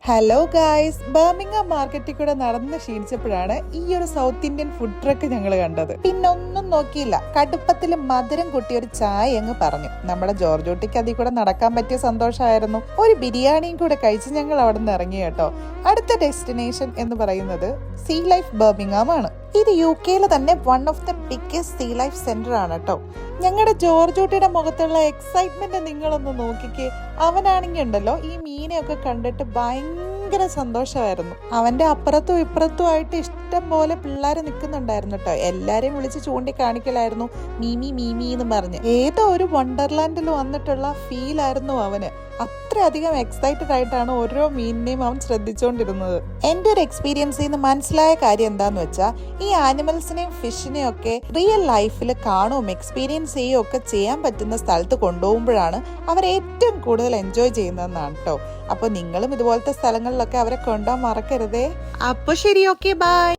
Hello guys, Birmingham മാർക്കറ്റിൽ കൂടെ നടന്ന് ക്ഷീണിച്ചപ്പോഴാണ് ഈ ഒരു സൗത്ത് ഇന്ത്യൻ ഫുഡ് ട്രക്ക് ഞങ്ങൾ കണ്ടത്. പിന്നെ ഒന്നും നോക്കിയില്ല, കടുപ്പത്തിൽ മധുരം കൂട്ടിയ ഒരു ചായ അങ്ങ് പറഞ്ഞു. നമ്മുടെ ജോർജോട്ടിക്ക് അതിൽ കൂടെ നടക്കാൻ പറ്റിയ സന്തോഷമായിരുന്നു. ഒരു ബിരിയാണിയും കൂടെ കഴിച്ച് ഞങ്ങൾ അവിടെ നിന്ന് ഇറങ്ങി കേട്ടോ. അടുത്ത ഡെസ്റ്റിനേഷൻ എന്ന് പറയുന്നത് സീ ലൈഫ് ബർമിംഗം ആണ്. ഇത് UK തന്നെ one of the biggest sea life centre ആണ് കേട്ടോ. ഞങ്ങളുടെ ജോർജോട്ടിയുടെ മുഖത്തുള്ള എക്സൈറ്റ്മെന്റ് നിങ്ങളൊന്ന് നോക്കിക്കേ. അവനാണെങ്കിൽ ഉണ്ടല്ലോ, ഈ മീനെയൊക്കെ കണ്ടിട്ട് ഭയങ്കര സന്തോഷമായിരുന്നു. അവന്റെ അപ്പുറത്തും ഇപ്പുറത്തും ആയിട്ട് ഇഷ്ടം പോലെ പിള്ളേർ നിൽക്കുന്നുണ്ടായിരുന്നു കേട്ടോ. എല്ലാരെയും വിളിച്ച് ചൂണ്ടിക്കാണിക്കലായിരുന്നു മീമി മീമി എന്ന് പറഞ്ഞ്. ഏതോ ഒരു വണ്ടർലാൻഡിൽ വന്നിട്ടുള്ള ഫീൽ ആയിരുന്നു അവന്. അത്രയധികം എക്സൈറ്റഡ് ആയിട്ടാണ് ഓരോ മീനിനെയും അവൻ ശ്രദ്ധിച്ചുകൊണ്ടിരുന്നത്. എൻ്റെ ഒരു എക്സ്പീരിയൻസിൽ നിന്ന് മനസ്സിലായ കാര്യം എന്താന്ന് വെച്ചാൽ, ഈ ആനിമൽസിനെയും ഫിഷിനെയും ഒക്കെ റിയൽ ലൈഫിൽ കാണുകയും എക്സ്പീരിയൻസ് ചെയ്യുകയും ഒക്കെ ചെയ്യാൻ പറ്റുന്ന സ്ഥലത്ത് കൊണ്ടുപോകുമ്പോഴാണ് അവർ ഏറ്റവും കൂടുതൽ എൻജോയ് ചെയ്യുന്നതെന്നാണ് കേട്ടോ. അപ്പൊ നിങ്ങളും ഇതുപോലത്തെ സ്ഥലങ്ങളിലൊക്കെ അവരെ കൊണ്ടുപോകാൻ മറക്കരുതേ. അപ്പൊ ശരി, ഓക്കെ, ബൈ.